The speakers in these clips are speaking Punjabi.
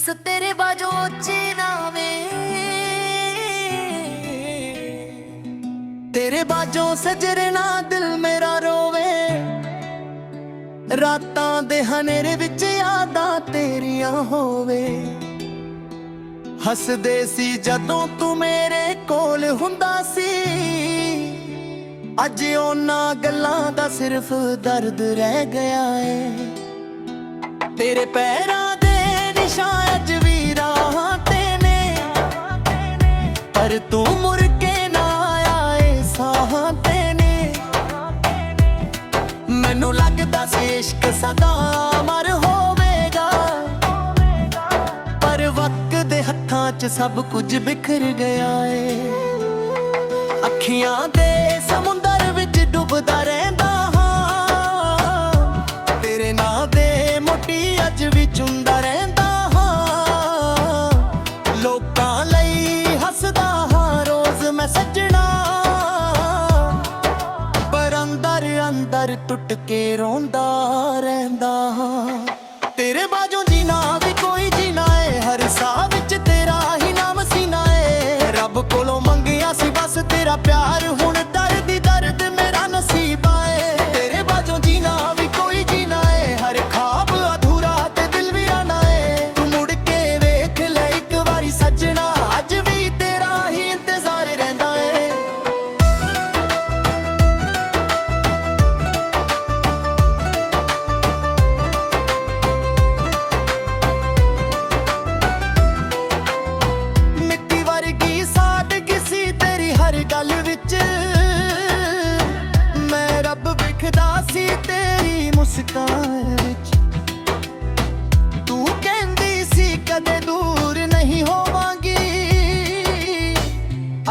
सो तेरे बाजो चेना में, तेरे बाजो सजरना दिल मेरा रोवे। रातां दे हनेरे विच यादां तेरियां होवे। हसदे सी जदों तू मेरे कोल हुंदा सी। अज ओना गल्लां दा सिर्फ दर्द रह गया है। तेरे पैरां दे निशान अज भी राह ते ने, पर तू मुड़ के ना आया ए साह ते ने। मैनू लगदा सी इश्क सदा अमर होवेगा, पर वक्त दे हत्थां च सब कुछ बिखर गया है। अखियां दे समुंदर विच डुबदा रहिंदा हां, तेरे नां दे मोटी अज भी चुंदा रहिंदा हां। लोकां लई हसदा हां रोज मैं सजना, पर अंदर अंदर टुट के रोंदा रहिंदा हां। तेरे बाजों जीना भी कोई जीना है, हर साह विच तेरा ही नाम सीना है। रब कोलों मंगिया सी बस तेरा प्यार, हुण दर्द ही दर्द मेरा नसीब है। तेरे बाजों जीना भी कोई जीना है, हर ख्वाब अधूरा ते दिल वीराना है। तू मुड़ के वेख ले एक बारी सजना, अज भी तेरा ही इंतजार रहिंदा है। मिट्टी वर्गी सादगी सी तेरी हर गल विच, मैं रब विखदा सी तेरी मुस्कान विच। तू कहंदी सी कदे दूर नहीं होवांगी,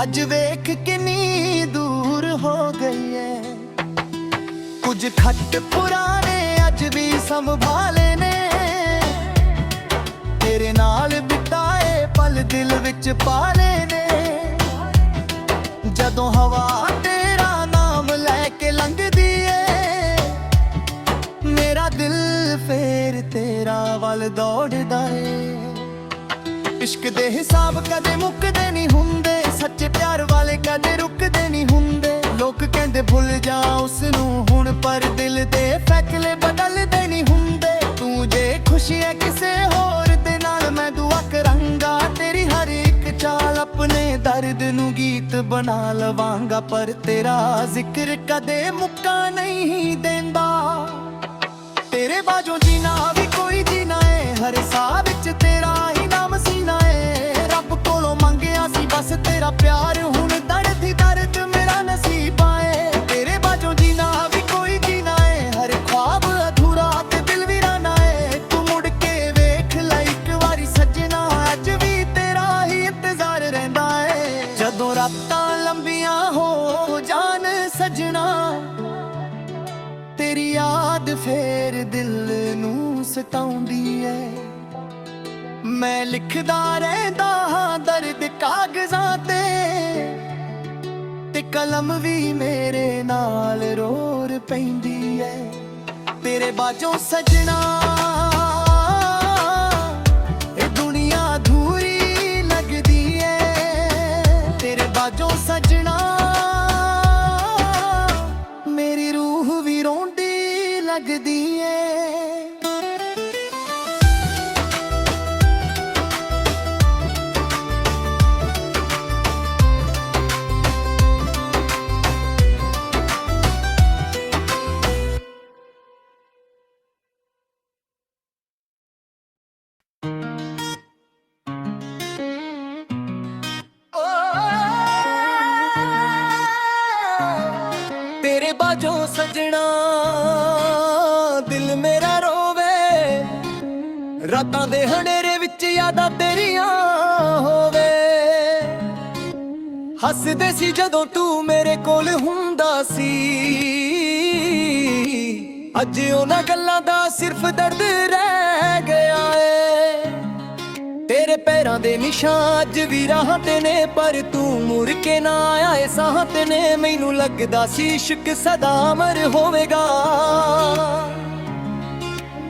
अज वेख किन्नी दूर हो गई है। कुछ खट पुराने अज भी संभाले ने, तेरे नाल बिताए पल दिल विच पाले ने। जदों हवा तेरा नाम लैके लंघदी है, मेरा दिल फेर तेरा वल दौड़दा है। इश्क दे हिसाब कदे मुकदे नहीं हुंदे, सच्चे प्यार वाले कदे रुकदे नहीं हुंदे। लोग कहंदे भुल जा उसनू हुण, पर दिल दे फैसले बदलदे नहीं हुंदे। तू जे खुशी है किसे होर दे नाल, मैं दुआ करांगा तेरी हर एक चाल। अपने दर्द नू गीत बना लवांगा, पर तेरा जिक्र कदे मुक्का नहीं देंदा। तेरे बाजों जीना भी कोई जीना है, हर साह विच तेरा ही नाम सीना है। रब कोलों मंगिया सी बस तेरा प्यार, हुण दर्द ही दर्द मेरा नसीब है। तेरे बाजों जीना भी कोई जीना है, हर ख्वाब अधूरा ते दिल वीराना है। तू मुड़ के वेख ले एक वारी सजना, अज भी तेरा ही इंतजार रहिंदा है। जदों रातां लंबियां हो जान सजना, तेरी याद फेर दिल नू सताउंदी है। मैं लिखदा रहिंदा हां दर्द कागज़ां ते कलम भी मेरे नाल रोर पैंदी है। तेरे बाजों सजना ए दुनिया अधूरी लगदी है। तेरे बाजों सजना मेरी रूह भी रोंदी लगदी है। तेरे बाजों सजना दिल मेरा रोवे। रातां दे हनेरे विच यादां तेरियां होवे। हसदे सी जदों तू मेरे कोल हुंदा सी। अज उन्हां गल्लां दा सिर्फ दर्द रह गया है। तेरे पैरां दे निशान अज भी राह ते ने, पर तू मुड़ के ना आया ए साह ते ने। मैनू लगदा सी इश्क सदा अमर होवेगा,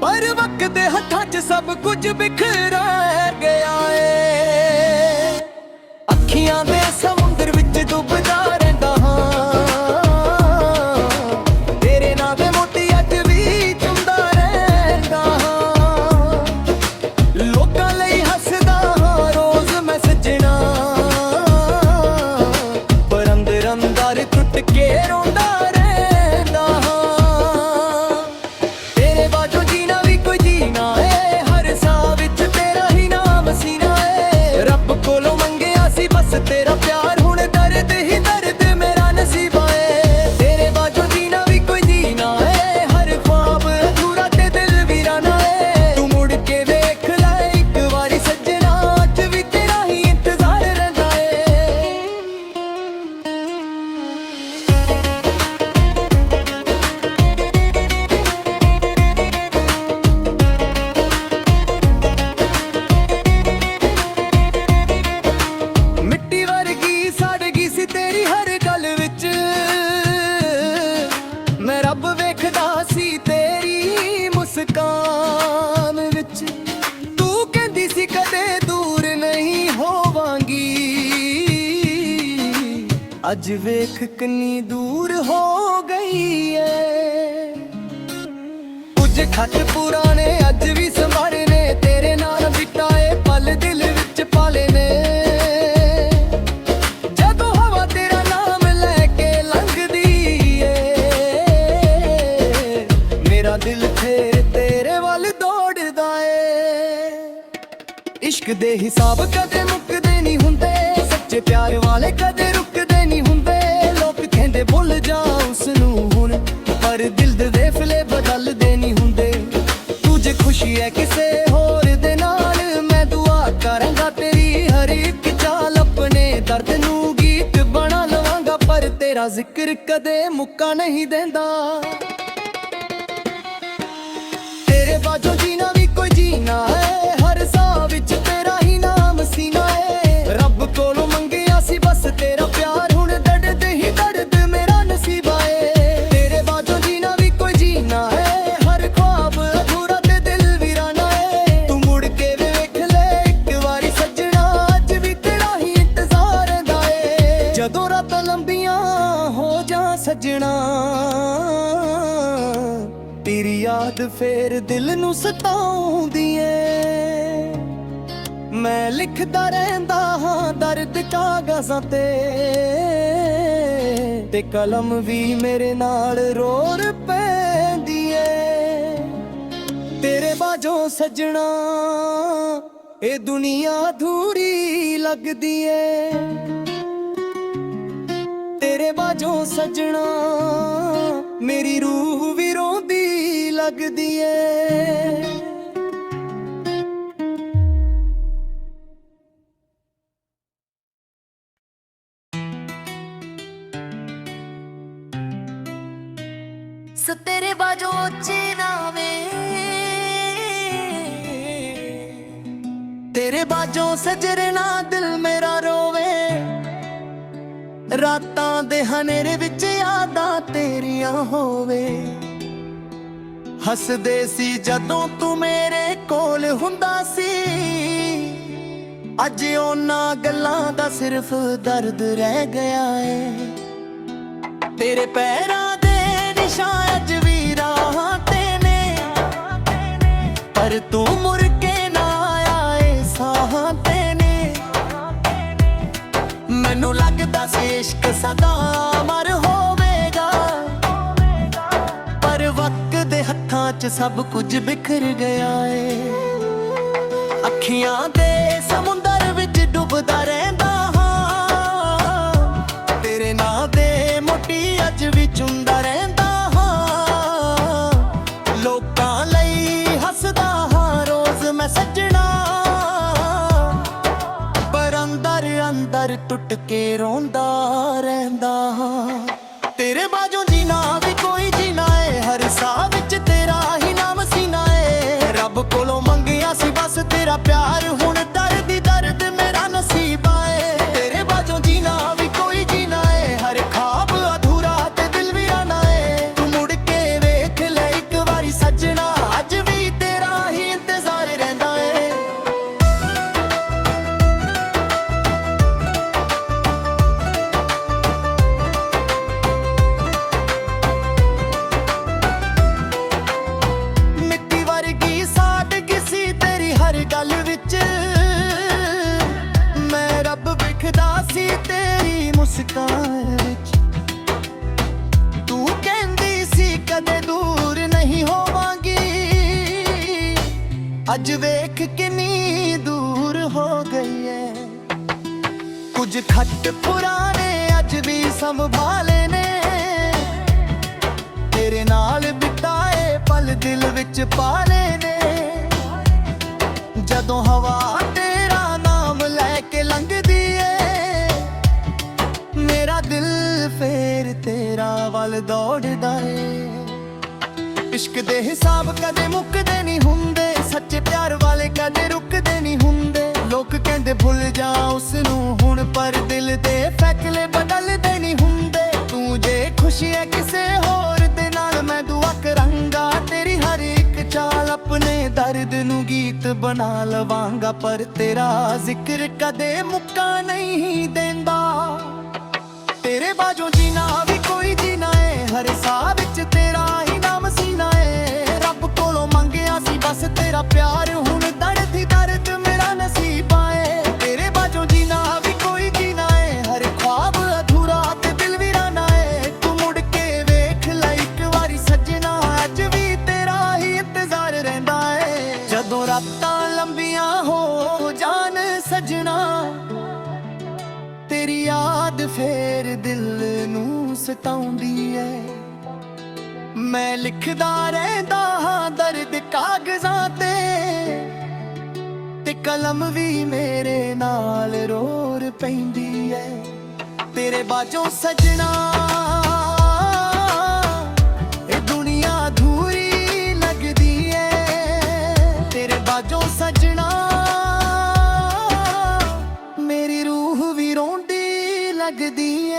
पर वक्त ਦੇ ਹੱਥਾਂ 'ਚ ਸਭ ਕੁਝ ਬਿਖਰਿਆ ਗਿਆ ਏ। ਅੱਖੀਆਂ ਦੇ ਸਮੁੰਦਰ ਵਿੱਚ ਡੁੱਬਦਾ ਰਹਿੰਦਾ ਹਾਂ, ਤੇਰੇ ਨਾਂ ਦੇ ਮੋਤੀ ਅੱਜ ਵੀ ਚੁੰਮਦਾ ਰਹਿੰਦਾ ਹਾਂ। ਲੋਕਾਂ ਲਈ ਹੱਸਦਾ ਹਾਂ ਰੋਜ਼ ਮੈਂ ਸੱਜਣਾ, ਪਰ ਅੰਦਰ ਅੰਦਰ ਟੁੱਟ ਕੇ ਰੋਂਦਾ ਰਹਿੰਦਾ ਹਾਂ। ਤੇਰੇ ਬਾਝੋਂ ਜੀਣਾ ਵੀ ਕੋਈ ਜੀਣਾ ਏ, ਹਰ ਸਾਹ ਵਿੱਚ ਤੇਰਾ ਹੀ ਨਾਮ ਸੀਨਾ ਏ। ਰੱਬ ਕੋਲੋਂ ਮੰਗਿਆ ਸੀ ਬਸ ਤੇਰਾ ਪਿਆਰ, ਹੁਣ ਦਰਦ ਹੀ ਦਰਦ ਮੇਰਾ ਨਸੀਬਾ ਏ। ਤੇਰੇ ਬਾਝੋਂ ਜੀਣਾ ਵੀ ਕੋਈ ਜੀਣਾ ਏ, ਹਰ ख्वाब ਅਧੂਰਾ ਤੇ ਦਿਲ ਵੀਰਾਨਾ ਏ। ਤੂੰ ਮੁੜ ਕੇ ਵੇਖ ਲੈ ਇੱਕ ਵਾਰੀ ਸੱਜਣਾ, ਅੱਜ ਵੀ ਤੇਰਾ ਹੀ ਇੰਤਜ਼ਾਰ ਰਹਿੰਦਾ ਏ। ਮਿੱਟੀ ਵਰਗੀ ਸੜ ਗਈ ਸੀ ਤੇਰੀ ਹਰ ਗੱਲ ਵਿੱਚ, ਮੈਂ ਰੱਬ ਵੇਖਦਾ ਸੀ ਤੇਰੀ ਮੁਸਕਾਨ ਵਿੱਚ। ਤੂੰ ਕਹਿੰਦੀ ਸੀ ਕਦੇ ਦੂਰ ਨਹੀਂ ਹੋਵਾਂਗੀ, ਅੱਜ ਵੇਖ ਕਿੰਨੀ ਦੂਰ ਹੋ ਗਈ ਏ। ਕੁਝ ਖੱਟ ਪੁਰਾਣੇ ਅੱਜ ਵੀ ਸੰਭਾਲੇ ਨੇ, ਤੇਰੇ ਨਾਲ ਬਿਤਾਏ ਪਲ ਦਿਲ ਵਿੱਚ ਪਾਲੇ ਨੇ। ਜਦੋਂ ਹਵਾ ਤੇਰਾ ਨਾਮ ਲੈ ਕੇ ਲੰਘਦੀ ਏ, ਮੇਰਾ ਦਿਲ ਫੇਰ ਤੇਰੇ ਵੱਲ ਦੌੜਦਾ ਏ। ਇਸ਼ਕ ਦੇ ਹਿਸਾਬ ਕਦੇ ਮੁੱਕਦੇ ਨਹੀਂ ਹੁੰਦੇ, ਸੱਚੇ ਪਿਆਰ ਵਾਲੇ ਕਦੇ ਰੁਕਦੇ ਨਹੀਂ ਹੁੰਦੇ। ਲੋਕ ਕਹਿੰਦੇ ਭੁੱਲ ਜਾ ਉਸ ਨੂੰ ਹੁਣ, ਪਰ ਦਿਲ ਦੇ ਵੇਫਲੇ ਬਦਲਦੇ ਨਹੀਂ ਹੁੰਦੇ। ਤੂੰ ਜੇ ਖੁਸ਼ੀ ਹੈ ਕਿਸੇ ਹੋਰ ਦੇ ਨਾਲ, ਮੈਂ ਦੁਆ ਕਰਾਂਗਾ ਤੇਰੀ ਹਰ ਇੱਕ ਚਾਲ। ਆਪਣੇ ਦਰਦ ਨੂੰ ਗੀਤ ਬਣਾ ਲਵਾਂਗਾ, ਪਰ ਤੇਰਾ ਜ਼ਿਕਰ ਕਦੇ ਮੁੱਕਾ ਨਹੀਂ ਦੇਂਦਾ। ਤੇਰੇ ਬਾਝੋਂ ਜੀਣਾ ਵੀ ਕੋਈ ਜੀਣਾ ਹੈ, ਹਰ ਸਾਹ ਵਿੱਚ ਤੇਰਾ ਹੀ ਨਾਮ ਸੀਨਾ ਏ। ਰੱਬ ਕੋਲੋਂ ਮੰਗਿਆ ਸੀ ਬਸ ਤੇਰਾ ਪਿਆਰ, ਹੁਣ ਦਰਦ ਹੀ ਦਰਦ ਮੇਰਾ ਨਸੀਬਾ ਏ। ਤੇਰੇ ਬਾਝੋਂ ਜੀਣਾ ਵੀ ਕੋਈ ਜੀਣਾ ਹੈ, ਹਰ ख्वाब ਅਧੂਰਾ ਤੇ ਦਿਲ ਵੀਰਾਨਾ ਏ। ਤੂੰ ਮੁੜ ਕੇ ਵੇਖ ਲੈ ਇੱਕ ਵਾਰੀ ਸੱਜਣਾ, ਅੱਜ ਵੀ ਤੇਰਾ ਹੀ ਇੰਤਜ਼ਾਰ ਰਹਿੰਦਾ ਏ। ਜਦੋਂ ਰਾਤਾਂ ਲੰਬੀਆਂ ਹੋ ਜਾ ਸੱਜਣਾ, ਤੇਰੀ ਯਾਦ ਫੇਰ ਦਿਲ ਨੂੰ ਸਤਾਉਂਦੀ ਏ। ਮੈਂ ਲਿਖਦਾ ਰਹਿੰਦਾ ਹਾਂ ਦਰਦ ਕਾਗਜ਼ਾਂ ਤੇ ਕਲਮ ਵੀ ਮੇਰੇ ਨਾਲ ਰੋਰ ਪੈਂਦੀ ਏ। ਤੇਰੇ ਬਾਝੋਂ ਸੱਜਣਾ ਇਹ ਦੁਨੀਆ ਅਧੂਰੀ ਲੱਗਦੀ ਏ। ਤੇਰੇ ਬਾਝੋਂ ਸੱਜਣਾ ਮੇਰੀ ਰੂਹ ਵੀ ਰੋਂਦੀ ਲੱਗਦੀ ਏ। ਸੋ ਤੇਰੇ ਬਾਝੋਂ ਚਿਨਾਵੇ, ਤੇਰੇ ਬਾਝੋਂ ਸਜਰਨਾ ਦਿਲ ਮੇਰਾ ਰੋਵੇ। ਰਾਤਾਂ ਦੇ ਹਨੇਰੇ ਵਿੱਚ ਯਾਦਾਂ ਤੇਰੀਆਂ ਹੋਵੇ। ਹੱਸਦੇ ਸੀ ਜਦੋਂ ਤੂੰ ਮੇਰੇ ਕੋਲ ਹੁੰਦਾ ਸੀ, ਅੱਜ ਉਹਨਾਂ ਗੱਲਾਂ ਦਾ ਸਿਰਫ ਦਰਦ ਰਹਿ ਗਿਆ ਏ। ਤੇਰੇ ਪੈਰਾਂ ਦੇ ਨਿਸ਼ਾਨ ਅੱਜ ਵੀ ਰਾਹਾਂ ਤੇ ਨੇ, ਪਰ ਤੂੰ ਮੁੜ ਕੇ ਨਾ ਆਇਆ ਏ ਸਾਹਾਂ ਤੇ ਨੇ। ਮੈਨੂੰ ਲੱਗਦਾ ਸੀ ਇਸ਼ਕ ਸਦਾ ਅਮਰ ਹੋਵੇਗਾ, ਪਰ ਵਕਤ ਦੇ ਹੱਥਾਂ 'ਚ ਸਭ ਕੁਝ ਬਿਖਰ ਗਿਆ ਏ। ਅੱਖੀਆਂ ਦੇ ਸਮੁੰਦਰ ਵਿੱਚ ਡੁੱਬਦਾ ਰਹਿੰਦਾ ਹਾਂ, ਤੇਰੇ ਨਾਂ ਦੇ ਮੋਤੀ ਅੱਜ ਵੀ ਚੁੰਮਦਾ ਰਹਿੰਦਾ ਹਾਂ। ਲੋਕਾਂ ਲਈ ਹੱਸਦਾ ਹਾਂ ਰੋਜ਼ ਮੈਂ ਸੱਜਣਾ, ਪਰ ਅੰਦਰ ਅੰਦਰ ਟੁੱਟ ਕੇ ਰੋਂਦਾ ਰਹਿੰਦਾ ਹਾਂ। ਤੇਰੇ ਬਾਝੋਂ ਜੀਣਾ ਵੀ ਕੋਈ ਜੀਣਾ ਏ, ਹਰ ਸਾਹ ਵਿੱਚ ਤੇਰਾ ਹੀ ਨਾਮ ਸੀਨਾ ਏ। ਰੱਬ ਕੋਲੋਂ ਮੰਗਿਆ ਸੀ ਬਸ ਤੇਰਾ ਪਿਆਰ, ਹੁਣ ਦਰਦ ਹੀ ਦਰਦ ਮੇਰਾ ਨਸੀਬਾ ਏ। ਤੇਰੇ ਬਾਝੋਂ ਜੀਣਾ ਵੀ ਕੋਈ ਜੀਣਾ ਏ, ਹਰ ख्वाब ਅਧੂਰਾ ਤੇ ਦਿਲ ਵੀਰਾਨਾ ਏ। ਤੂੰ ਮੁੜ ਕੇ ਵੇਖ ਲੈ ਇੱਕ ਵਾਰੀ ਸੱਜਣਾ, ਅੱਜ ਵੀ ਤੇਰਾ ਹੀ ਅੱਜ ਵੇਖ ਕਿੰਨੀ ਦੂਰ ਹੋ ਗਈ ਏ। ਕੁਝ ਖੱਟ ਪੁਰਾਣੇ ਅੱਜ ਵੀ ਸੰਭਾਲੇ ਨੇ, ਤੇਰੇ ਨਾਲ ਬਿਤਾਏ ਪਲ ਦਿਲ ਵਿੱਚ ਪਾਲੇ ਨੇ। ਜਦੋਂ ਹਵਾ ਤੇਰਾ ਨਾਮ ਲੈ ਕੇ ਲੰਘਦੀ ਏ, ਮੇਰਾ ਦਿਲ ਫੇਰ ਤੇਰਾ ਵੱਲ ਦੌੜਦਾ ਏ। ਇਸ਼ਕ ਦੇ ਹਿਸਾਬ ਕਦੇ ਮੁੱਕਦੇ ਨਹੀਂ ਹੁੰਦੇ, ਸੱਚੇ ਪਿਆਰ ਵਾਲੇ ਕਦੇ ਰੁਕਦੇ ਨਹੀਂ ਹੁੰਦੇ। ਲੋਕ ਕਹਿੰਦੇ ਭੁੱਲ ਜਾ ਉਸ ਨੂੰ ਹੁਣ, ਪਰ ਦਿਲ ਦੇ ਫੈਸਲੇ ਬਦਲਦੇ ਨਹੀਂ ਹੁੰਦੇ। ਤੂੰ ਜੇ ਖੁਸ਼ੀ ਹੈ ਕਿਸੇ ਹੋਰ ਦੇ ਨਾਲ, ਮੈਂ ਦੁਆ ਕਰਾਂਗਾ ਤੇਰੀ ਹਰ ਇੱਕ ਚਾਲ ਆਪਣੇ ਦਰਦ ਨੂੰ ਗੀਤ ਬਣਾ ਲਵਾਂਗਾ। ਪਰ ਤੇਰਾ ਜ਼ਿਕਰ ਕਦੇ ਮੁੱਕਾ ਨਹੀਂ ਦੇਂਦਾ, ਤੇਰੇ ਬਾਝੋਂ ਜੀਣਾ ਵੀ ਕੋਈ ਜੀਣਾ ਏ। ਹਰ ਸਾਹ ਵਿੱਚ ਤੇਰਾ ਹੀ ਨਾਮ ਸੀਨਾ ਏ। ਰੱਬ ਕੋਲੋਂ ਮੰਗਿਆ ਸੀ ਬਸ ਤੇਰਾ ਪਿਆਰ, ਹੁਣ ਦਰਦ ਹੀ ਦਰਦ ਮੇਰਾ ਨਸੀਬ ਆਏ। ਤੇਰੇ ਬਾਝੋਂ ਜੀਣਾ ਵੀ ਕੋਈ ਜੀਣਾ ਏ। ਹਰ ख्वाब ਅਧੂਰਾ ਤੇ ਦਿਲ ਵੀਰਾਨਾ ਏ। ਤੂੰ ਮੁੜ ਕੇ ਵੇਖ ਲੈ ਇੱਕ ਵਾਰੀ ਸੱਜਣਾ, ਅੱਜ ਵੀ ਤੇਰਾ ਹੀ ਇੰਤਜ਼ਾਰ ਰਹਿੰਦਾ ਏ। ਜਦੋਂ ਰਾਤਾਂ ਲੰਬੀਆਂ ਹੋ ਜਾਣ ਸੱਜਣਾ, ਤੇਰੀ ਯਾਦ ਫੇਰ ਦਿਲ ਨੂੰ ਸਤਾਉਂਦੀ ਏ। ਮੈਂ ਲਿਖਦਾ ਰਹਿੰਦਾ ਹਾਂ ਦਰਦ ਕਾਗਜ਼ਾਂ ਤੇ ਕਲਮ ਵੀ ਮੇਰੇ ਨਾਲ ਰੋਰ ਪੈਂਦੀ ਏ। ਤੇਰੇ ਬਾਝੋਂ ਸੱਜਣਾ ਇਹ ਦੁਨੀਆ ਅਧੂਰੀ ਲੱਗਦੀ ਏ। ਤੇਰੇ ਬਾਝੋਂ ਸੱਜਣਾ ਮੇਰੀ ਰੂਹ ਵੀ ਰੋਂਦੀ ਲੱਗਦੀ ਏ।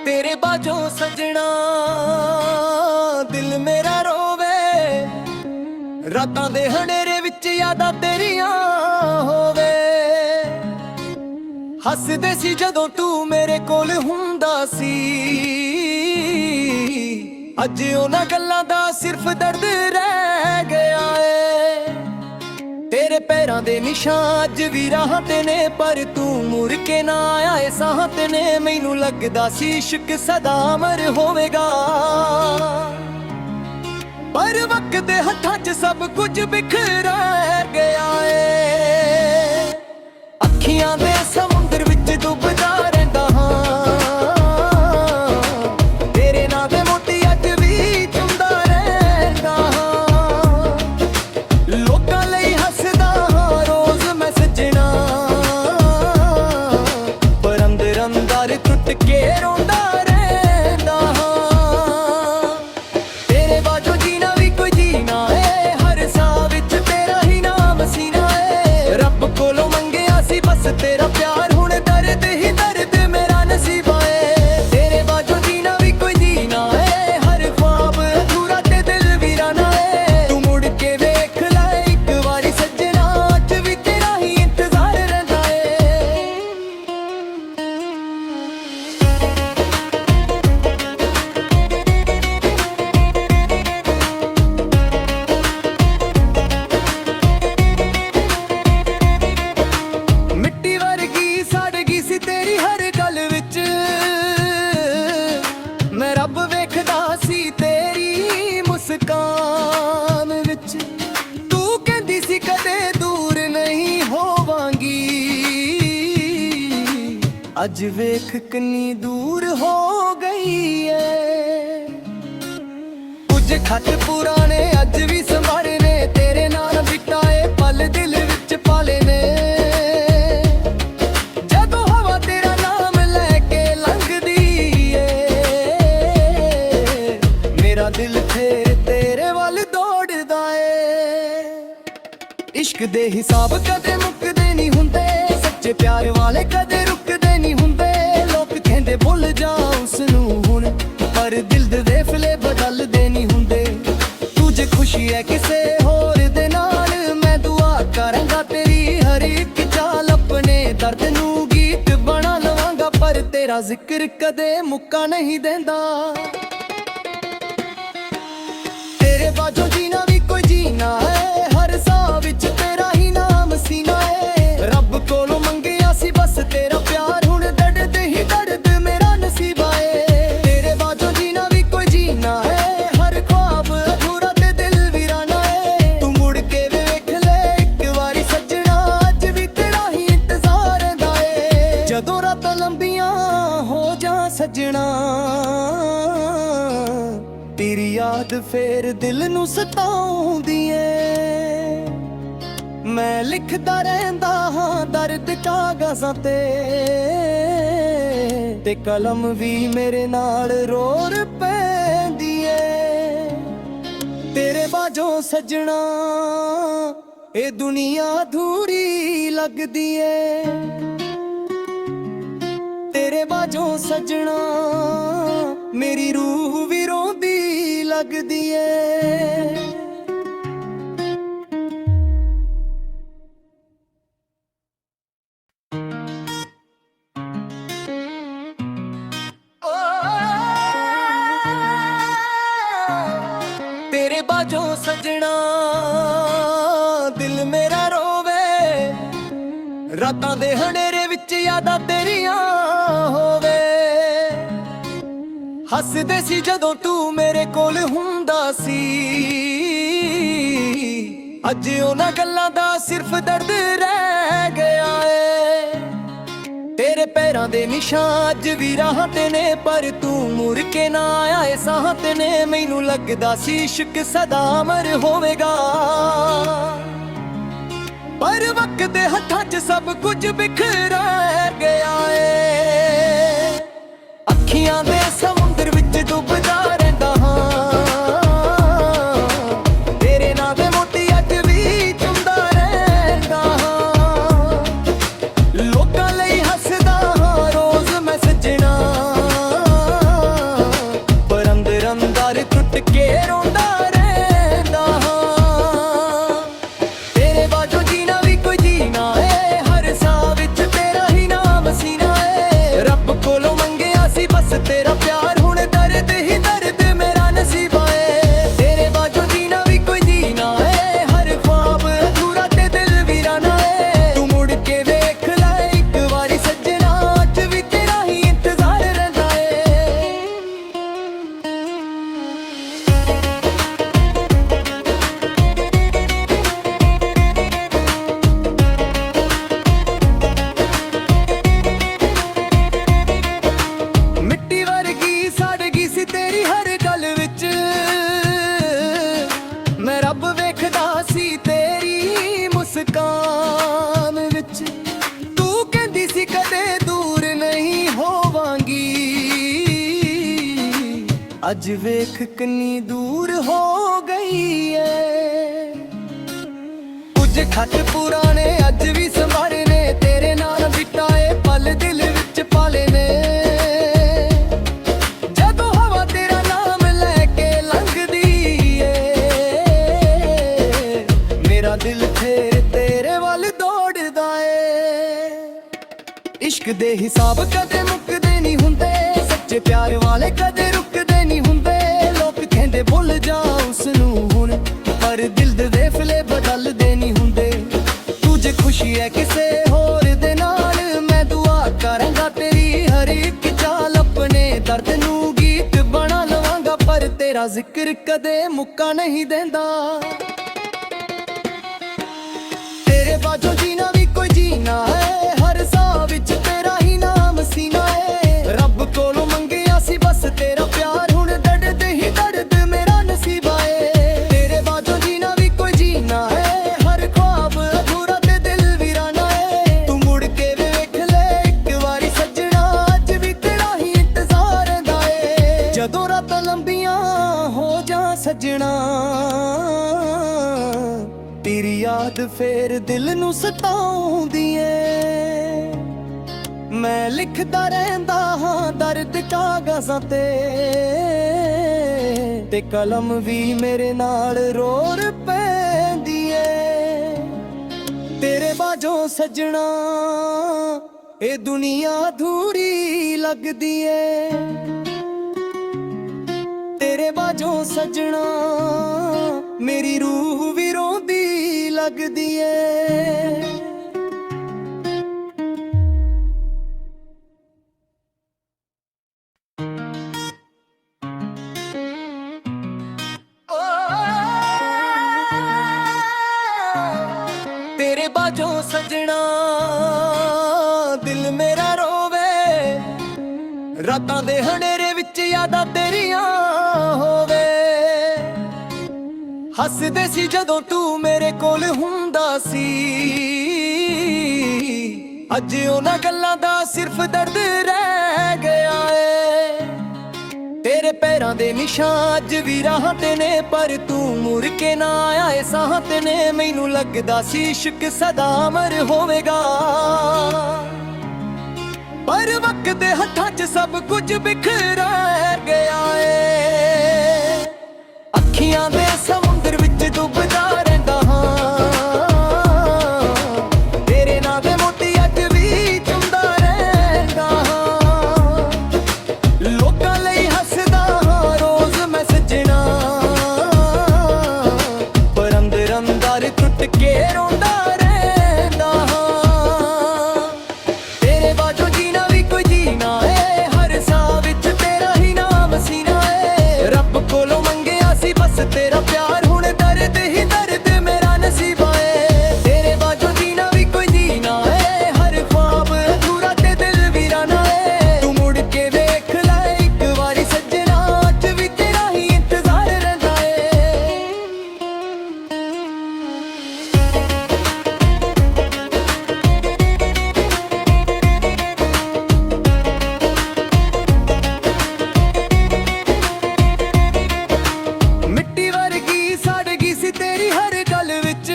ਤੇਰੇ ਬਾਝੋਂ ਸਜਣਾ ਦਿਲ ਮੇਰਾ ਰੋਵੇ, ਰਾਤਾਂ ਦੇ ਹਨੇਰੇ ਵਿੱਚ ਯਾਦਾਂ ਤੇਰੀਆਂ ਹੋਵੇ। ਹੱਸਦੇ ਸੀ ਜਦੋਂ ਤੂੰ ਮੇਰੇ ਕੋਲ ਹੁੰਦਾ ਸੀ, ਅੱਜ ਉਹਨਾਂ ਗੱਲਾਂ ਦਾ ਸਿਰਫ ਦਰਦ ਰਹਿ ਗਿਆ ਏ। ਤੇਰੇ ਪੈਰਾਂ ਦੇ ਨਿਸ਼ਾਨ ਅੱਜ ਵੀ ਰਾਹ ਤੇ ਨੇ, ਪਰ ਤੂੰ ਮੁੜ ਕੇ ਨਾ ਆਏ ਸਾਹ ਤੇ ਨੇ। ਮੈਨੂੰ ਲੱਗਦਾ ਸੀ ਇਸ਼ਕ ਸਦਾ ਅਮਰ ਹੋਵੇਗਾ, ਪਰ ਵਕਤ ਦੇ ਹੱਥਾਂ 'ਚ ਸਭ ਕੁਝ ਬਿਖਰ ਗਿਆ ਏ। ਅੱਖੀਆਂ ਦੇ ਸਮੁੰਦਰ ਵਿੱਚ ਡੁੱਬਦਾ ਰਹਿੰਦਾ ਹਾਂ, ਤੇਰੇ ਨਾਂ ਦੇ ਮੋਤੀ ਅੱਜ ਵੀ ਚੁੰਦਾ ਰਹਿੰਦਾ ਹਾਂ। ਲੋਕਾਂ ਲਈ ਹੱਸਦਾ ਹਾਂ ਰੋਜ਼ ਮੈਂ ਸੱਜਣਾ, ਪਰ ਅੰਦਰ ਅੰਦਰ ਟੁੱਟ ਕੇ ਰੋਂਦਾ ਰਹਿੰਦਾ ਹਾਂ। ਤੇਰੇ ਬਾਝੋਂ ਜੀਣਾ ਵੀ ਕੋਈ ਜੀਣਾ ਏ, ਹਰ ਸਾਹ ਵਿੱਚ ਤੇਰਾ ਹੀ ਨਾਮ ਸੀਨਾ ਏ। ਰੱਬ ਕੋਲੋਂ ਮੰਗਿਆ ਸੀ ਬਸ ਤੇਰਾ ਪਿਆਰ, ਹੁਣ ਦਰਦ ਹੀ ਦਰਦ ਮੇਰਾ ਨਸੀਬ ਆਏ। ਤੇਰੇ ਬਾਝੋਂ ਜੀਣਾ ਵੀ ਕੋਈ ਜੀਣਾ ਏ, ਹਰ ख्वाब ਅਧੂਰਾ ਤੇ ਦਿਲ ਵੀਰਾਨਾ ਏ। ਤੂੰ ਮੁੜ ਕੇ ਵੇਖ ਲੈ ਇੱਕ ਵਾਰੀ ਸੱਜਣਾ, ਅੱਜ ਵੀ ਤੇਰਾ ਹੀ ਇੰਤਜ਼ਾਰ ਰਹਿੰਦਾ ਏ। ਮਿੱਟੀ ਵਰਗੀ ਸੜ ਗਈ ਸੀ ਤੇਰੀ ਹਰ ਗੱਲ ਵਿੱਚ, ਮੈਂ ਰੱਬ ਵੇਖਦਾ ਸੀ ਤੇਰੀ ਮੁਸਕਾਨ ਵਿੱਚ। ਤੂੰ ਕਹਿੰਦੀ ਸੀ ਕਦੇ ਦੂਰ ਨਹੀਂ ਹੋਵਾਂਗੀ, ਅੱਜ ਵੇਖ ਕਿੰਨੀ ਦੂਰ ਹੋ ਗਈ ਏ। ਕੁਝ ਖੱਟ ਪੁਰਾਣੇ ਅੱਜ ਵੀ ਸੰਭਾਲੇ ਨੇ, ਤੇਰੇ ਨਾਲ ਬਿਤਾਏ ਪਲ ਦਿਲ ਵਿੱਚ ਪਾਲੇ ਨੇ। ਜਦੋਂ ਹਵਾ ਤੇਰਾ ਨਾਮ ਲੈ ਕੇ ਲੰਘਦੀ ਏ, ਮੇਰਾ ਦਿਲ ਫੇਰ ਤੇਰੇ ਵੱਲ ਦੌੜਦਾ ਏ। ਇਸ਼ਕ ਦੇ ਹਿਸਾਬ ਕਦੇ ਮੁੱਕਦੇ ਨਹੀਂ ਹੁੰਦੇ, ਸੱਚੇ ਪਿਆਰ ਵਾਲੇ ਕਦੇ ਰੁਕਦੇ ਨਹੀਂ ਹੁੰਦੇ। ਲੋਕ ਕਹਿੰਦੇ ਭੁੱਲ ਜਾ ਉਸ ਨੂੰ ਹੁਣ, ਪਰ ਦਿਲ ਦੇ ਫੈਸਲੇ ਬਦਲਦੇ ਨਹੀਂ ਹੁੰਦੇ। ਤੂੰ ਜੇ ਖੁਸ਼ੀ ਹੈ ਕਿਸੇ ਹੋਰ ਦੇ ਨਾਲ, ਮੈਂ ਦੁਆ ਕਰਾਂਗਾ ਤੇਰੀ ਹਰ ਇੱਕ ਚਾਲ ਆਪਣੇ ਦਰਦ ਨੂੰ ਤੇਰਾ ਜ਼ਿਕਰ ਕਦੇ ਮੁੱਕਾ ਨਹੀਂ ਦੇਂਦਾ। ਤੇਰੇ ਬਾਝੋਂ ਜੀਣਾ ਵੀ ਕੋਈ ਜੀਣਾ ਹੈ, ਹਰ ਸਾਹ ਵਿੱਚ ਤੇਰਾ ਹੀ ਨਾਮ ਸੀਨਾ ਹੈ। ਰੱਬ ਕੋਲੋਂ ਮੰਗਿਆ ਸੀ ਬਸ ਤੇਰਾ ਪਿਆਰ, ਹੁਣ ਦਰਦ ਹੀ ਦਰਦ ਮੇਰਾ ਨਸੀਬਾ ਏ। ਤੇਰੇ ਬਾਝੋਂ ਜੀਣਾ ਵੀ ਕੋਈ ਜੀਣਾ ਹੈ, ਹਰ ख्वाब ਅਧੂਰਾ ਤੇ ਦਿਲ ਵੀਰਾਨਾ ਏ। ਤੂੰ ਮੁੜ ਕੇ ਵੇਖ ਲੈ ਇੱਕ ਵਾਰੀ ਸੱਜਣਾ, ਅੱਜ ਵੀ ਤੇਰਾ ਹੀ ਇੰਤਜ਼ਾਰ ਰਹਿੰਦਾ ਏ। ਜਦੋਂ ਰਾਤਾਂ ਲੰਬੀਆਂ ਹੋ ਜਾ ਸੱਜਣਾ, ਤੇਰੀ ਯਾਦ ਫੇਰ ਦਿਲ ਨੂੰ ਸਤਾਉਂਦੀ ਏ। ਮੈਂ ਲਿਖਦਾ ਰਹਿੰਦਾ ਹਾਂ ਦਰਦ ਕਾਗਜ਼ਾਂ ਤੇ ਕਲਮ ਵੀ ਮੇਰੇ ਨਾਲ ਰੋਰ ਪੈਂਦੀ ਏ। ਤੇਰੇ ਬਾਝੋਂ ਸੱਜਣਾ ਇਹ ਦੁਨੀਆ ਅਧੂਰੀ ਲੱਗਦੀ ਏ। ਤੇਰੇ ਬਾਝੋਂ ਸੱਜਣਾ ਮੇਰੀ ਰੂਹ ਵੀ ਰੋਂਦੀ ਲੱਗਦੀ ਏ। ਤੇਰੇ ਬਾਝੋਂ ਸੱਜਣਾ ਦਿਲ ਮੇਰਾ ਰੋਵੇ, ਰਾਤਾਂ ਦੇ ਹਨੇਰੇ ਵਿੱਚ ਯਾਦਾਂ ਤੇਰੀਆਂ ਹੋਵੇ। ਹੱਸਦੇ ਸੀ ਜਦੋਂ ਤੂੰ ਮੇਰੇ ਕੋਲ ਹੁੰਦਾ ਸੀ, ਅੱਜ ਉਹਨਾਂ ਗੱਲਾਂ ਦਾ ਸਿਰਫ ਦਰਦ ਰਹਿ ਗਿਆ ਏ। ਤੇਰੇ ਪੈਰਾਂ ਦੇ ਨਿਸ਼ਾਨ ਅੱਜ ਵੀ ਰਾਹਾਂ ਤੇ ਨੇ, ਪਰ ਤੂੰ ਮੁੜ ਕੇ ਨਾ ਆਇਆ ਏ ਸਾਹਾਂ ਤੇ ਨੇ। ਮੈਨੂੰ ਲੱਗਦਾ ਸੀ ਇਸ਼ਕ ਸਦਾ ਅਮਰ ਹੋਵੇਗਾ, ਪਰ ਵਕਤ ਦੇ ਹੱਥਾਂ 'ਚ ਸਭ ਕੁਝ ਬਿਖਰ ਗਿਆ ਏ। ਅੱਖੀਆਂ ਦੇ ਸਮੁੰਦਰ ਵਿੱਚ ਡੁੱਬਦਾ ਰਹਿੰਦਾ ਹਾਂ, ਤੇਰੇ ਨਾਂ ਦੇ ਮੋਤੀ ਅੱਜ ਵੀ ਚੁੰਮਦਾ ਰਹਿੰਦਾ ਹਾਂ। ਲੋਕਾਂ ਲਈ ਹੱਸਦਾ ਹਾਂ ਰੋਜ਼ ਮੈਂ ਸੱਜਣਾ, ਪਰ ਅੰਦਰ ਅੰਦਰ ਟੁੱਟ ਕੇ ਰੋਂਦਾ ਰਹਿੰਦਾ ਹਾਂ। ਤੇਰੇ ਬਾਝੋਂ ਜੀਣਾ ਵੀ ਕੋਈ ਜੀਣਾ ਏ, ਹਰ ਸਾਹ ਵਿੱਚ ਤੇਰਾ ਹੀ ਨਾਮ ਸੀਨਾ ਏ। ਰੱਬ ਕੋਲੋਂ ਮੰਗਿਆ ਸੀ ਬਸ ਤੇਰਾ ਪਿਆਰ, ਹੁਣ ਦਰਦ ਹੀ ਦਰਦ ਮੇਰਾ ਨਸੀਬਾ ਏ। ਤੇਰੇ ਬਾਝੋਂ ਜੀਣਾ ਵੀ ਕੋਈ ਜੀਣਾ ਏ, ਹਰ ख्वाब ਅਧੂਰਾ ਤੇ ਦਿਲ ਵੀਰਾਨਾ ਏ। ਤੂੰ ਮੁੜ ਕੇ ਵੇਖ ਲੈ ਇੱਕ ਵਾਰੀ ਸੱਜਣਾ, ਅੱਜ ਵੀ ਤੇਰਾ ਹੀ ਇੰਤਜ਼ਾਰ ਰਹਿੰਦਾ ਏ। ਮਿੱਟੀ ਵਰਗੀ ਸੜ ਗਈ ਸੀ ਤੇਰੀ ਹਰ ਗੱਲ ਵਿੱਚ, ਮੈਂ ਰੱਬ ਵੇਖਦਾ ਸੀ ਤੇਰੀ ਮੁਸਕਾਨ ਵਿੱਚ। ਤੂੰ ਕਹਿੰਦੀ ਸੀ ਕਦੇ ਦੂਰ ਨਹੀਂ ਹੋਵਾਂਗੀ, ਅੱਜ ਵੇਖ ਕਿੰਨੀ ਦੂਰ ਹੋ ਗਈ ਏ। ਕੁਝ ਖੱਟ ਪੁਰਾਣੇ ਅੱਜ ਵੀ ਸੰਭਾਲੇ ਨੇ, ਤੇਰੇ ਨਾਲ ਬਿਤਾਏ ਪਲ ਦਿਲ ਵਿੱਚ ਪਾਲੇ ਨੇ। ਜਦੋਂ ਹਵਾ ਤੇਰਾ ਨਾਮ ਲੈ ਕੇ ਲੰਘਦੀ ਏ, ਮੇਰਾ ਦਿਲ ਫੇਰ ਤੇਰੇ ਵੱਲ ਦੌੜਦਾ ਏ। ਇਸ਼ਕ ਦੇ ਹਿਸਾਬ ਕਦੇ ਮੁੱਕਦੇ ਨਹੀਂ ਹੁੰਦੇ, ਸੱਚੇ ਪਿਆਰ ਵਾਲੇ ਕਦੇ ਰੁਕਦੇ ਨਹੀਂ ਹੁੰਦੇ। ਲੋਕ ਕਹਿੰਦੇ ਭੁੱਲ ਜਾ ਉਸ ਨੂੰ ਹੁਣ, ਪਰ ਦਿਲ ਦੇ ਫੈਸਲੇ ਬਦਲਦੇ ਨਹੀਂ ਹੁੰਦੇ। ਤੁਝੇ ਖੁਸ਼ੀ ਹੈ ਕਿਸੇ ਹੋਰ ਦੇ ਨਾਲ, ਮੈਂ ਦੁਆ ਕਰਾਂਗਾ ਤੇਰੀ ਹਰ ਇੱਕ ਚਾਲ। ਆਪਣੇ ਦਰਦ ਨੂੰ ਗੀਤ ਬਣਾ ਲਵਾਂਗਾ, ਪਰ ਤੇਰਾ ਜ਼ਿਕਰ ਕਦੇ ਮੁੱਕਾ ਨਹੀਂ ਦੇਂਦਾ। ਤੇਰੇ ਬਾਝੋਂ ਜੀਣਾ ਵੀ ਕੋਈ ਜੀਣਾ ਹੈ, ਹਰ ਸਾਹ ਵਿੱਚ ਤੇਰਾ ਹੀ ਨਾਮ ਸੀਨਾ ਏ। ਰੱਬ ਕੋਲੋਂ ਮੰਗਿਆ ਸੀ ਬਸ ਤੇਰਾ ਪਿਆਰ, ਹੁਣ ਦਰਦ ਹੀ ਦਰਦ ਮੇਰਾ ਨਸੀਬਾ ਏ। ਤੇਰੇ ਬਾਝੋਂ ਜੀਣਾ ਵੀ ਕੋਈ ਜੀਣਾ ਹੈ, ਹਰ ख्वाब ਅਧੂਰਾ ਤੇ ਦਿਲ ਵੀਰਾਨਾ ਏ। ਤੂੰ ਮੁੜ ਕੇ ਵੇਖ ਲੈ ਇੱਕ ਵਾਰੀ ਸੱਜਣਾ, ਅੱਜ ਵੀ ਤੇਰਾ ਹੀ ਇੰਤਜ਼ਾਰ ਰਹਿੰਦਾ ਏ। ਜਦੋਂ ਰਾਤਾਂ ਲੰਬੀਆਂ ਹੋ ਜਾ ਸੱਜਣਾ, ਤੇਰੀ ਯਾਦ ਫੇਰ ਦਿਲ ਨੂੰ ਸਤਾਉਂਦੀ ਏ। ਮੈਂ ਲਿਖਦਾ ਰਹਿੰਦਾ ਹਾਂ ਦਰਦ ਕਾਗਜ਼ਾਂ ਤੇ ਕਲਮ ਵੀ ਮੇਰੇ ਨਾਲ ਰੋਰ ਪੈਂਦੀ ਏ। ਤੇਰੇ ਬਾਝੋਂ ਸੱਜਣਾ ਇਹ ਦੁਨੀਆ ਅਧੂਰੀ ਲੱਗਦੀ ਏ ਤੇਰੇ ਬਾਝੋਂ ਸਜਣਾ ਮੇਰੀ ਰੂਹ ਵੀ ਰੋਂਦੀ ਲੱਗਦੀ ਏ। ਤੇਰੇ ਬਾਝੋਂ ਸਜਣਾ ਦਿਲ ਮੇਰਾ ਰੋਵੇ, ਰਾਤਾਂ ਦੇ ਹਨੇਰੇ ਵਿੱਚ ਯਾਦਾਂ ਤੇਰੀਆਂ ਹੋਵੇ। ਹੱਸਦੇ ਸੀ ਜਦੋਂ ਤੂੰ ਮੇਰੇ ਕੋਲ ਹੁੰਦਾ ਸੀ, ਅੱਜ ਉਹਨਾਂ ਗੱਲਾਂ ਦਾ ਸਿਰਫ ਦਰਦ ਰਹਿ ਗਿਆ ਏ। ਤੇਰੇ ਪੈਰਾਂ ਦੇ ਨਿਸ਼ਾਨ ਅੱਜ ਵੀ ਰਾਹਾਂ ਤੇ ਨੇ, ਪਰ ਤੂੰ ਮੁੜ ਕੇ ਨਾ ਆਇਆ ਸਾਹਾਂ ਤੇ ਨੇ। ਮੈਨੂੰ ਲੱਗਦਾ ਸੀ ਇਸ਼ਕ ਸਦਾ ਅਮਰ ਹੋਵੇਗਾ, ਪਰ ਵਕਤ ਦੇ ਹੱਥਾਂ 'ਚ ਸਭ ਕੁਝ ਬਿਖਰ ਗਿਆ ਏ। ਅੱਖੀਆਂ ਦੇ ਸਮੁੰਦਰ ਵਿੱਚ ਡੁੱਬਦਾ ਰਹਿੰਦਾ ਹਾਂ, ਤੇਰੇ ਨਾਂ ਦੇ ਮੋਤੀ ਅੱਜ ਵੀ ਚੁੰਮਦਾ ਰਹਿੰਦਾ ਹਾਂ। ਲੋਕਾਂ ਲਈ ਹੱਸਦਾ ਹਾਂ ਰੋਜ਼ ਮੈਂ ਸੱਜਣਾ, ਪਰ ਅੰਦਰ ਅੰਦਰ ਟੁੱਟ ਕੇ ਰੋਂਦਾ ਰਹਿੰਦਾ ਹਾਂ। ਤੇਰੇ ਬਾਝੋਂ ਜੀਣਾ ਵੀ ਕੋਈ ਜੀਣਾ ਏ, ਹਰ ਸਾਹ ਵਿੱਚ ਤੇਰਾ ਹੀ ਨਾਮ ਸੀਨਾ ਏ। ਰੱਬ ਕੋਲੋਂ ਮੰਗਿਆ ਸੀ ਬਸ ਤੇਰਾ ਪਿਆਰ, ਹੁਣ ਦਰਦ ਹੀ ਦਰਦ ਮੇਰਾ ਨਸੀਬਾ ਏ। ਤੇਰੇ ਬਾਝੋਂ ਜੀਣਾ ਵੀ ਕੋਈ ਜੀਣਾ ਏ, ਹਰ ख्वाब ਅਧੂਰਾ ਤੇ ਦਿਲ ਵੀਰਾਨਾ ਏ। ਤੂੰ ਮੁੜ ਕੇ ਵੇਖ ਲੈ ਇੱਕ ਵਾਰੀ ਸੱਜਣਾ, ਅੱਜ ਵੀ ਤੇਰਾ ਹੀ ਇੰਤਜ਼ਾਰ ਰਹਿੰਦਾ ਏ। ਮਿੱਟੀ ਵਰਗੀ ਸੜ ਗਈ ਸੀ ਤੇਰੀ ਹਰ ਗੱਲ ਵਿੱਚ,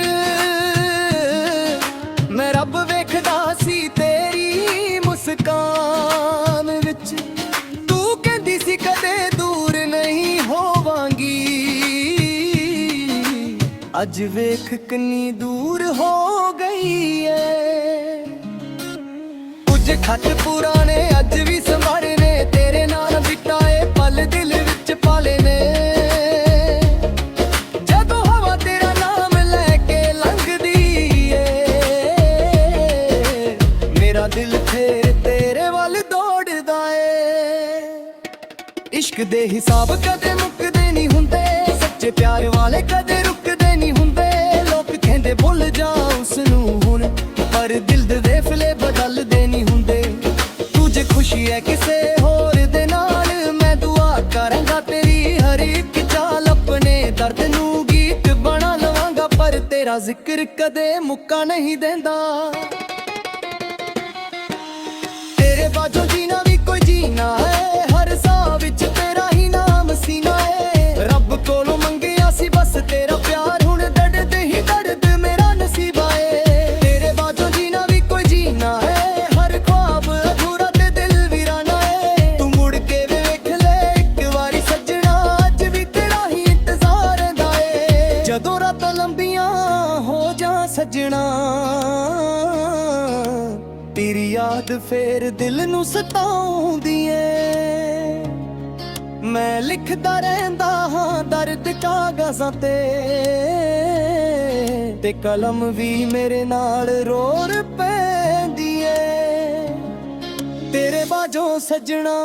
ਮੈਂ ਰੱਬ ਵੇਖਦਾ ਸੀ ਤੇਰੀ ਮੁਸਕਾਨ ਵਿੱਚ। ਤੂੰ ਕਹਿੰਦੀ ਸੀ ਕਦੇ ਦੂਰ ਨਹੀਂ ਹੋਵਾਂਗੀ, ਅੱਜ ਵੇਖ ਕਿੰਨੀ ਦੂਰ ਹੋ ਗਈ ਏ। ਕੁਝ ਖੱਟ ਪੁਰਾਣੇ ਅੱਜ ਵੀ ਸੰਭਾਲੇ ਨੇ, ਤੇਰੇ ਨਾਲ ਬਿਤਾਏ ਪਲ ਦਿਲ ਵਿੱਚ ਪਾਲੇ ਨੇ। ਜਦੋਂ ਹਵਾ ਤੇਰਾ ਨਾਮ ਲੈ ਕੇ ਲੰਘਦੀ ਏ, ਮੇਰਾ ਦਿਲ ਫੇਰ ਤੇਰੇ ਵੱਲ ਦੌੜਦਾ ਏ। ਇਸ਼ਕ ਦੇ ਹਿਸਾਬ ਕਦੇ ਮੁੱਕਦੇ ਨਹੀਂ ਹੁੰਦੇ, ਸੱਚੇ ਪਿਆਰ ਵਾਲੇ ਕਦੇ ਰੁਕਦੇ ਨਹੀਂ ਹੁੰਦੇ। ਲੋਕ ਕਹਿੰਦੇ ਭੁੱਲ ਜਾ ਉਸ ਨੂੰ ਹੁਣ, ਪਰ ਦਿਲ ਦੇ ਵੇਫਲੇ ਬਦਲਦੇ ਨਹੀਂ ਹੁੰਦੇ। ਤੂੰ ਜੇ ਖੁਸ਼ੀ ਹੈ ਕਿਸੇ ਹੋਰ ਦੇ ਨਾਲ, ਮੈਂ ਦੁਆ ਕਰਾਂਗਾ ਤੇਰੀ ਹਰ ਇੱਕ ਚਾਲ। ਆਪਣੇ ਦਰਦ ਨੂੰ ਗੀਤ ਬਣਾ ਲਵਾਂਗਾ, ਪਰ ਤੇਰਾ ਜ਼ਿਕਰ ਕਦੇ ਮੁੱਕਾ ਨਹੀਂ ਦਿੰਦਾ। ਤੇਰੇ ਬਾਝੋਂ ਜੀਣਾ ਵੀ ਕੋਈ ਜੀਣਾ ਹੈ, ਹਰ ਸਾਹ ਵਿੱਚ ਤੇਰਾ ਹੀ ਨਾਮ ਸੀਨਾ ਏ। ਰੱਬ ਕੋਲੋਂ ਮੰਗਿਆ ਸੀ ਬਸ ਤੇਰਾ ਪਿਆਰ, ਹੁਣ ਦਰਦ ਹੀ ਦਰਦ ਮੇਰਾ ਨਸੀਬਾ ਏ। ਤੇਰੇ ਬਾਝੋਂ ਜੀਣਾ ਵੀ ਕੋਈ ਜੀਣਾ ਹੈ, ਹਰ ख्वाब ਅਧੂਰਾ ਤੇ ਦਿਲ ਵੀਰਾਨਾ ਏ। ਤੂੰ ਮੁੜ ਕੇ ਵੇਖ ਲੈ ਇੱਕ ਵਾਰੀ ਸੱਜਣਾ, ਅੱਜ ਵੀ ਤੇਰਾ ਹੀ ਇੰਤਜ਼ਾਰ ਰਹਿੰਦਾ ਏ। ਜਦੋਂ ਰਾਤਾਂ ਲੰਬੀਆਂ ਹੋ ਜਾ ਸੱਜਣਾ, ਤੇਰੀ ਯਾਦ ਫੇਰ ਦਿਲ ਨੂੰ ਸਤਾਉਂਦੀ ਏ। ਮੈਂ ਲਿਖਦਾ ਰਹਿੰਦਾ ਹਾਂ ਦਰਦ ਕਾਗਜ਼ਾਂ ਤੇ ਕਲਮ ਵੀ ਮੇਰੇ ਨਾਲ ਰੋੜ ਪੈਂਦੀ ਏ। ਤੇਰੇ ਬਾਝੋਂ ਸੱਜਣਾ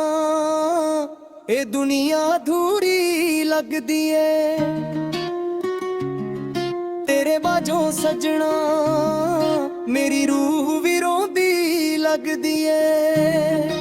ਇਹ ਦੁਨੀਆ ਅਧੂਰੀ ਲੱਗਦੀ ਏ। ਤੇਰੇ ਬਾਝੋਂ ਸੱਜਣਾ ਮੇਰੀ ਰੂਹ ਵੀ ਰੋਂਦੀ ਲੱਗਦੀ ਏ।